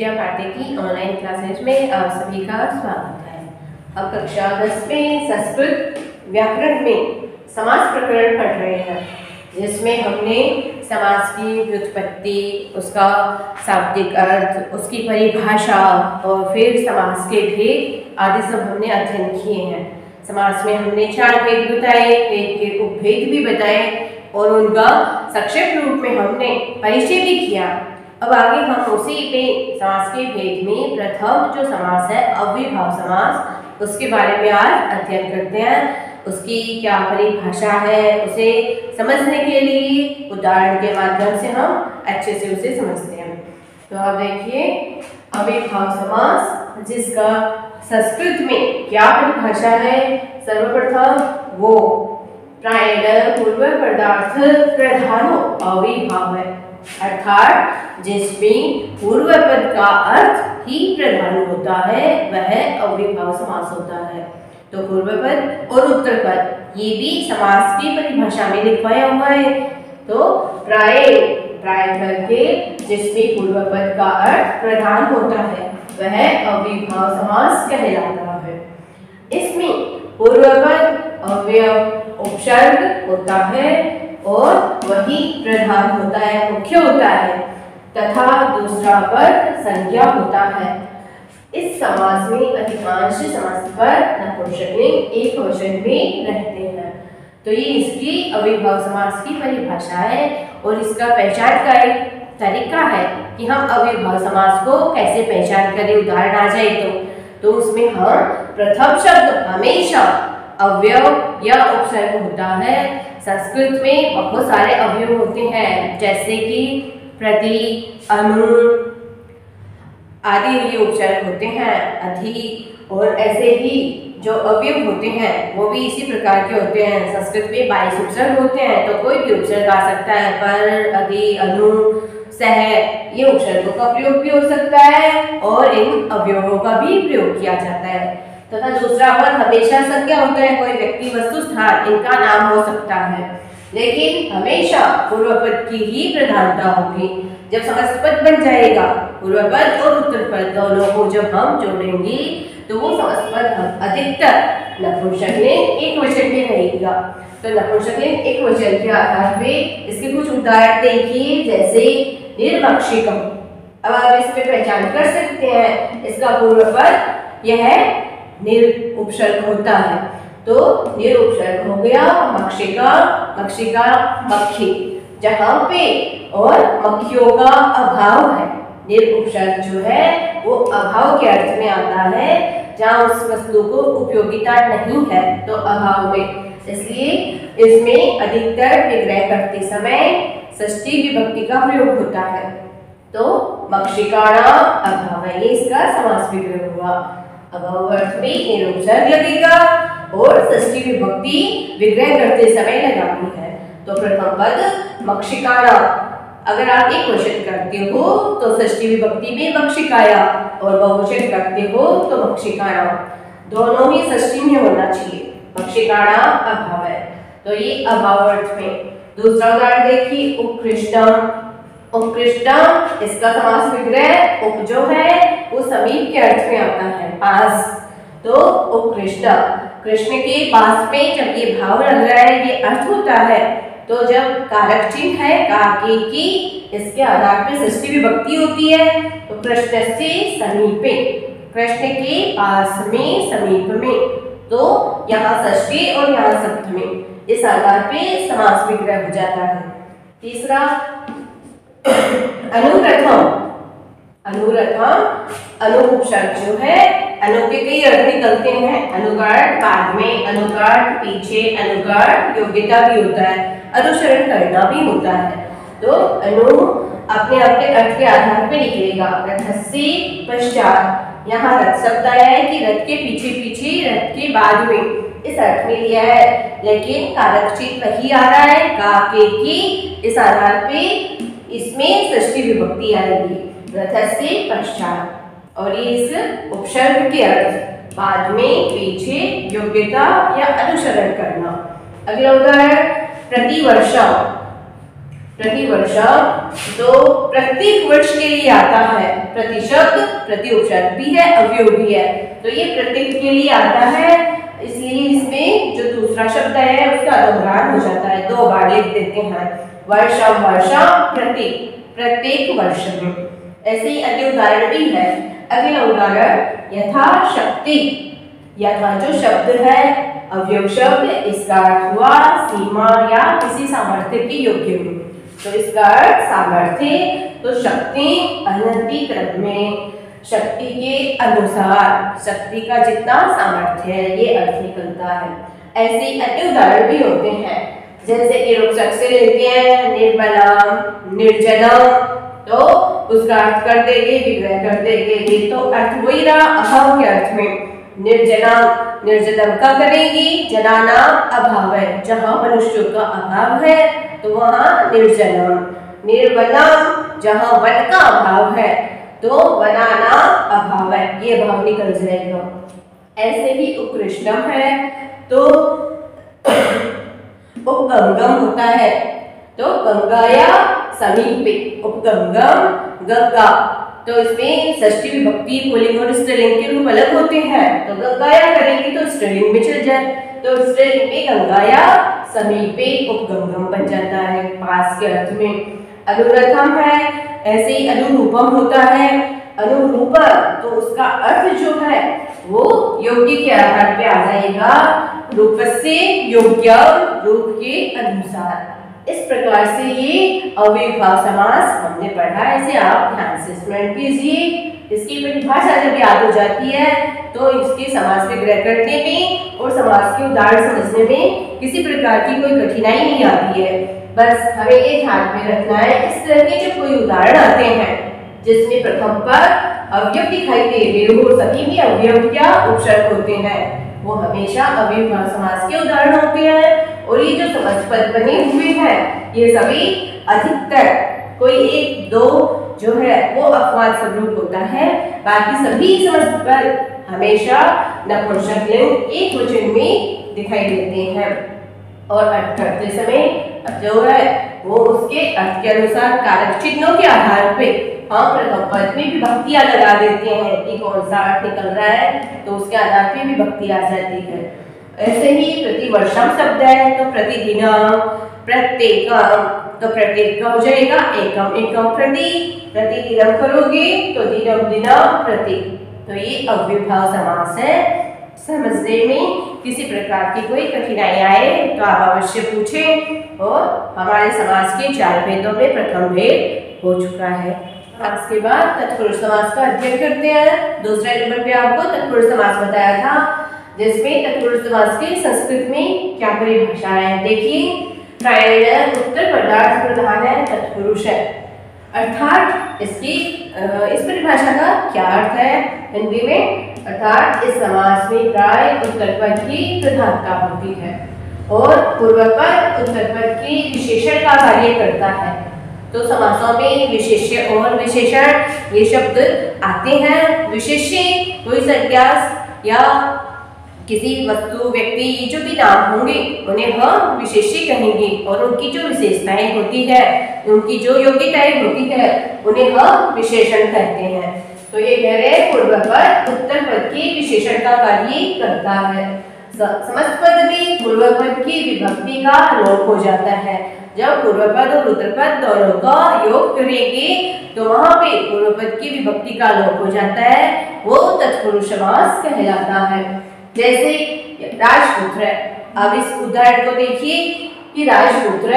विद्या भारती की online classes में आप सभी का स्वागत है। अब कक्षा 10 में संस्कृत व्याकरण में समास प्रकरण पढ़ रहे हैं, जिसमें हमने समास की व्युत्पत्ति, उसका शाब्दिक अर्थ, उसकी परिभाषा और फिर समास के भेद आदि सब हमने अध्ययन किए हैं। समास में हमने 4 भेद बताए, भेद के उपभेद भी बताए और उनका संक्षेप रूप में हमने परिचय भी किया। अब आगे हम उसी पे समास के भेद में प्रथम जो समास है अव्ययीभाव समास, उसके बारे में आज अध्ययन करते हैं। उसकी क्या परिभाषा है, उसे समझने के लिए उदाहरण के माध्यम से हम अच्छे से उसे समझते हैं। तो आप देखिए अव्ययीभाव समास, जिसका संस्कृत में क्या परिभाषा है। सर्वप्रथम वो प्रायः पूर्व पदार्थ प्रधानो अव्ययीभाव है, अर्थात जिसमें पूर्व पद का अर्थ ही प्रधान होता है वह अव्ययीभाव समास होता है। तो पूर्व पद और उत्तर पद ये भी समास की परिभाषा में लिखवाया हुआ है। तो प्राय करके जिसमें पूर्व पद का अर्थ प्रधान होता है वह अव्ययीभाव समास कहलाता है। इसमें पूर्व पद अव्यय उपसर्ग होता है और वही प्रधान होता है, मुख्य होता है, तथा दूसरा पद संज्ञा होता है। इस समास में अधिकांश समास पद नपुंसकलिंग एकवचन में रहते हैं। तो ये इसकी अव्ययीभाव समास की परिभाषा है और इसका पहचान का एक तरीका है कि हम अव्ययीभाव समास को कैसे पहचान करें। उदाहरण आ जाए तो उसमें हम प्रथम शब्द हमेशा अव्यय या उपसर्ग होता है। संस्कृत में बहुत सारे अवयव होते हैं, जैसे कि प्रति, अनु आदि ये उपसर्ग होते हैं, अधि, और ऐसे ही जो अवयव होते हैं वो भी इसी प्रकार के होते हैं। संस्कृत में 22 उपसर्ग होते हैं, तो कोई भी उपसर्ग आ सकता है। पर, अधि, अनु, सह ये उपसर्गों का प्रयोग भी हो सकता है और इन अवयवों का भी प्रयोग किया जाता है। तथा दूसरा पद हमेशा संज्ञा होता है, कोई व्यक्ति, वस्तु, स्थान इनका नाम हो सकता है, लेकिन हमेशा पूर्व पद की ही प्रधानता होगी। जब समस्त पद बन जाएगा, पूर्व पद और उत्तर पद दोनों को जब हम जोड़ेंगे तो वो समस्त पद अधिकतर नपुंसकलिंग एकवचन में रहेगा। तो नपुंसकलिंग एकवचन के आधार पे इसके कुछ उदाहरण देखिए, जैसे निर्मक्षिकम। अब आप इसमें पहचान कर सकते हैं, इसका पूर्व पद यह निर उपसर्ग होता है। तो निर उपसर्ग हो गया मक्षिका, मक्षिका मक्खी, जहां पे और मक्खियों का अभाव है। निर उपसर्ग जो है वो अभाव के अर्थ में आता है, जहां उस वस्तु को उपयोगिता नहीं है, तो अभाव में। इसलिए इसमें अधिकतर विग्रह करते समय षष्ठी विभक्ति का प्रयोग होता है। तो मक्षिकाणां अभाव है, ये इसका समास विग्रह हुआ। अभाव अर्थ में निर उपसर्ग लगेगा और षष्ठी विभक्ति विग्रह करते समय लगानी है। तो प्रथम पद मक्षिकाणां, अगर आप एक वचन करते हो तो षष्ठी विभक्ति में मक्षिकाया, और बहुवचन करते हो तो मक्षिकाणां, दोनों ही षष्ठी में होना चाहिए। मक्षिकाणां अभाव है, तो ये अभाव अर्थ में। दूसरा उदाहरण देखिए उत्कृष्टम। उत्कृष्टम इसका समास विग्रह उप जो है वो समीप के अर्थ में आता है, पास। तो उत्कृष्ट, कृष्ण के पास में जब ये भाव लग रहा है, ये अर्थ होता है, तो जब कारक चिन्ह है का, के, की, इसके आधार पे षष्ठी विभक्ति होती है। तो कृष्ण से समीपे, कृष्ण के पास में, समीप में, तो यहाँ षष्ठी और यहाँ सप्तमी, इस आधार पे समास विग्रह हो जाता है। तीसरा अनुप्रथम। अनुप्रथम, अनु उपसर्ग जो है, अनु के कई अर्थ निकलते हैं। अनुगार बाद में, अनुगार पीछे, अनुगार योग्यता भी होता है, अनुसरण करना भी होता है। तो अनु अपने अर्थ के आधार पर निकलेगा। रथस्य पश्चात, यहाँ रथ शब्द आया है कि रथ के पीछे पीछे, रथ के बाद में, इस अर्थ में लिया है, लेकिन कारक चिन्ह वही आ रहा है का, के, की, इस आधार पे इसमें षष्ठी विभक्ति आएगी, रथस्य पश्चात। और ये इस उपसर्ग के अर्थ बाद में, पीछे, योग्यता या अनुसरण करना। अगला उदाहरण प्रतिवर्षम। प्रतिवर्षम तो प्रत्येक वर्ष के लिए आता है। प्रति शब्द प्रति उपशब्द भी है, अवयव भी है, तो ये प्रत्येक के लिए आता है, इसलिए इसमें जो दूसरा शब्द है उसका दोहरान हो जाता है, 2 बार लिख देते हैं। वर्षम वर्षम प्रति, प्रत्येक वर्ष में। ऐसे ही अन्य उदाहरण भी है। अगला उदाहरण यथाशक्ति। यथा जो शब्द है अवयव शब्द, इसका अर्थ हुआ सीमा या किसी सामर्थ्य के योग्य में, तो इसका अर्थ सामर्थ्य, तो शक्ति अनंति क्रम में, शक्ति के अनुसार, शक्ति का जितना सामर्थ्य है ये अर्थ निकलता है। ऐसे अन्य उदाहरण भी होते हैं, जैसे कि रुक्षक से लेते हैं निर्मलम निर्जलम, तो उसका अर्थ कर देंगे, विग्रह कर देंगे, ये तो अर्थ वही रहा अभाव के अर्थ में। निर्जनम, निर्जनम का करेंगे, जनाना अभाव है, जहां मनुष्यों का अभाव है तो वहां निर्जनम। निर्वनम, जहां वन का अभाव है तो वनाना अभाव है, ये भाव निकल जाएगा। ऐसे ही उत्कृष्टम है तो उपगंगम होता है, तो गंगाया समीपे, उपगंगम गंगा, तो इसमें षष्ठी विभक्ति पुल्लिंग और स्त्रीलिंग के रूप अलग होते हैं, तो गंगाया करेंगे तो स्त्रीलिंग में चल जाए, तो स्त्रीलिंग में गंगाया समीपे उपगंगम बन जाता है, पास के अर्थ में। अनुरथम है, ऐसे ही अनुरूपम होता है। अनुरूपम तो उसका अर्थ जो है वो योग्य के आधार पे आ जाएगा, रूप से योग्य, रूप के अनुसार। इस प्रकार से ये अव्ययभाव समास हमने पढ़ा है, इसे आप ध्यान से स्मरण कीजिए। इसकी परिभाषा जब याद हो जाती है तो इसके समास विग्रह करने में और समास के उदाहरण समझने में किसी प्रकार की कोई कठिनाई नहीं आती है। बस हमें ये ध्यान में रखना है, इस तरह के जब कोई उदाहरण आते हैं जिसमें प्रथम पर अवयव दिखाई दे रहे हो, सभी में अवयव या उपसर्ग होते हैं, वो हमेशा अव्ययभाव समास के उदाहरण होते हैं। और ये जो समास पद बने हुए हैं ये सभी अधिकतर कोई 1-2 जो है वो अपवाद स्वरूप होता है, बाकी सभी समास पद हमेशा नपुंसक लिंग एक वचन में दिखाई देते हैं। और अर्थ करते समय जो है वो उसके अर्थ के अनुसार कारक चिन्हों के आधार पे हम प्रथम पद में विभक्तियां लगा देते हैं कि कौन सा अर्थ निकल रहा है, तो उसके आधार पे विभक्ति आ जाती है। ऐसे ही प्रतिवर्षम शब्द है तो प्रतिदिनम, प्रत्येकम, तो प्रत्येक का हो जाएगा एकम, एकम प्रति, प्रतिदिनम करोगे तो दिनम दिनम प्रति, तो ये अव्ययभाव समास है। समझने में किसी प्रकार की कोई कठिनाई आए तो आप अवश्य पूछें। और हमारे समास के 4 भेदों में प्रथम भेद हो चुका है। इसके बाद तत्पुरुष समास का अध्ययन करते हैं। दूसरे नंबर पे आपको तत्पुरुष समास बताया था, जिसमें तत्पुरुष समास के संस्कृत में क्या परिभाषा है देखिए। प्रायः उत्तर पदार्थ प्रधान है, तत्पुरुष है, अर्थात इसकी इस परिभाषा का क्या अर्थ है हिंदी में, अर्थात इस समास में प्राय उत्तर पद की प्रधानता होती है और पूर्व पद उत्तर पद की विशेषण का कार्य करता है। तो समासों में विशेष्य और विशेषण ये शब्द आते हैं। विशेष्य कोई संज्ञा या किसी वस्तु व्यक्ति जो भी नाम होंगे उन्हें हम विशेष्य कहेंगे, और उनकी जो विशेषताएं होती है, उनकी जो योग्यताएं होती है उन्हें हम विशेषण कहते हैं। तो ये कह रहे हैं पूर्व पद उत्तर पद के विशेषण का कार्य करता है। समस्त पद में पूर्व पद की विभक्ति का लोप हो जाता है। जब पूर्व पद और उत्तर पद दोनों का योग करेंगे तो वहां पे पूर्व पद की विभक्ति का लोप हो जाता है, वो तत्पुरुष समास कहलाता है। जैसे राजपुत्र, अब इस उदाहरण को देखिए कि राजपुत्र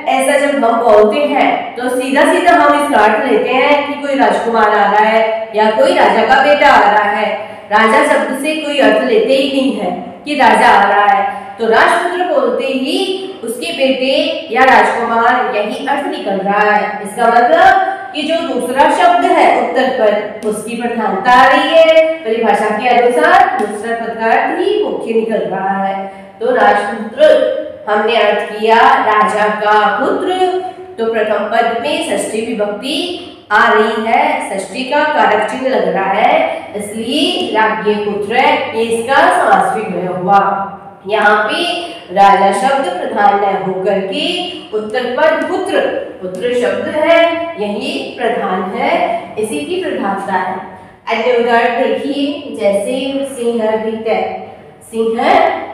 ऐसा जब हम बोलते हैं तो सीधा सीधा हम इसका अर्थ लेते हैं कि कोई राजकुमार आ रहा है या कोई राजा का बेटा आ रहा है। राजा शब्द से कोई अर्थ लेते ही नहीं है कि राजा आ रहा है, तो राजपुत्र बोलते ही उसके बेटे या राजकुमार यही अर्थ निकल रहा है। इसका मतलब कि जो दूसरा शब्द है उत्तर पद उसकी प्रधानता आ रही है, परिभाषा के अनुसार दूसरा पद का अर्थ ही मुख्य निकल रहा है। तो राजपुत्र हमने अर्थ किया राजा का पुत्र, तो प्रथम पद में षष्ठी विभक्ति आ रही है, षष्ठी का कारक चिन्ह लग रहा है, इसलिए राज्ञ पुत्र ये इसका समास विग्रह हुआ। यहाँ पे राजा शब्द प्रधान न होकर के उत्तर पद पुत्र, पुत्र शब्द है यही प्रधान है, इसी की प्रधानता है। अन्य उदाहरण देखिए, जैसे सिंह भीत है, सिंह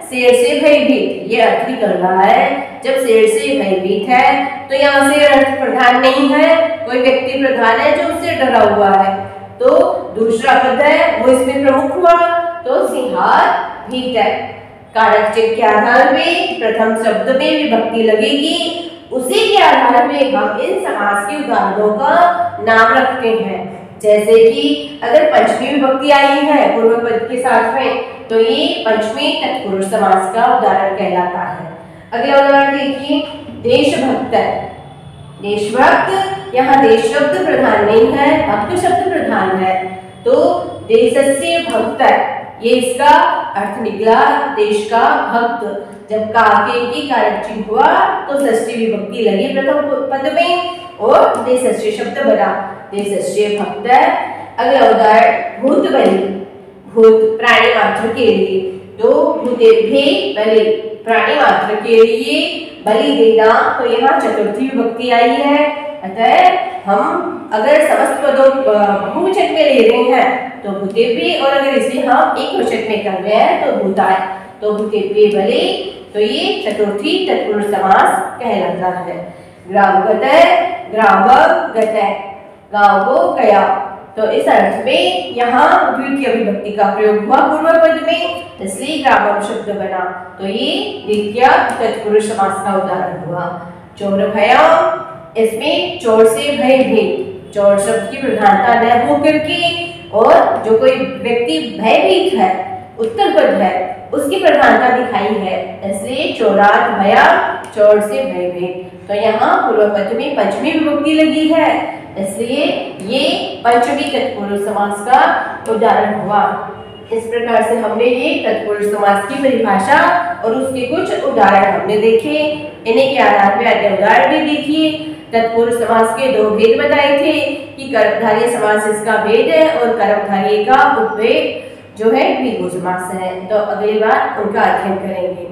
शेर से भयभीत, ये अर्थ ही कर रहा है जब शेर से भयभीत है तो यहाँ से अर्थ प्रधान नहीं है, कोई व्यक्ति प्रधान है जो उससे डरा हुआ है, तो दूसरा पद है वो इसमें प्रमुख हुआ, तो सिंहार भीत है। कारक चिन्ह के आधार में प्रथम शब्द में विभक्ति लगेगी, उसी के आधार में हम इन समास के उदाहरणों का नाम रखते हैं। जैसे कि अगर पंचमी विभक्ति आई है पूर्व पद के साथ में तो ये पंचमी तत्पुरुष समास का उदाहरण कहलाता है। अगला उदाहरण देखिए, देशभक्त है, देशभक्त, यहाँ देश शब्द प्रधान नहीं है, भक्त शब्द प्रधान है, तो देशस्य भक्त है, ये इसका अर्थ निकला देश का भक्त। जब का के की कारक चिन्ह हुआ तो षष्ठी विभक्ति लगी प्रथम पद में और देशस्य शब्द बना, देशस्य भक्त है। अगला उदाहरण भूत बलि, भूत प्राणी मात्र के लिए, तो भूतेभ्य बलि, प्राणी मात्र के लिए बलि देना, तो यहाँ चतुर्थी विभक्ति आई है, अतः हम अगर समस्त पदों बहुवचन में ले रहे हैं तो भूतेभ्य, और अगर इसे हम एक वचन में कर रहे हैं तो भूताय, तो भूतेभ्य बलि, तो ये चतुर्थी तत्पुरुष समास कहलाता है। ग्रामगत है, ग्रामगत है, गांव को गया, तो इस अर्थ में यहाँ द्वितीय विभक्ति का प्रयोग हुआ पूर्व पद में, इसलिए ग्रामम शब्द बना, तो ये द्वितीय तत्पुरुष समास का उदाहरण हुआ। चोर भया, इसमें चोर से भयभीत, चोर शब्द की प्रधानता न होकर के और जो कोई व्यक्ति भयभीत है उत्तर पद है उसकी प्रधानता दिखाई है, इसलिए चोरात भया, चोर से भयभीत, तो यहाँ पूर्व पद में पंचमी विभक्ति लगी है, इसलिए ये पंचमी तत्पुरुष समास का उदाहरण हुआ। इस प्रकार से हमने ये तत्पुरुष समास की परिभाषा और उसके कुछ उदाहरण हमने देखे, इन्हीं के आधार पर अन्य उदाहरण भी देखिए। तत्पुरुष समास के दो भेद बताए थे कि कर्मधारय समास इसका भेद है और कर्मधारय का उपभेद जो है द्विगु समास है, तो अगली बार उनका अध्ययन करेंगे।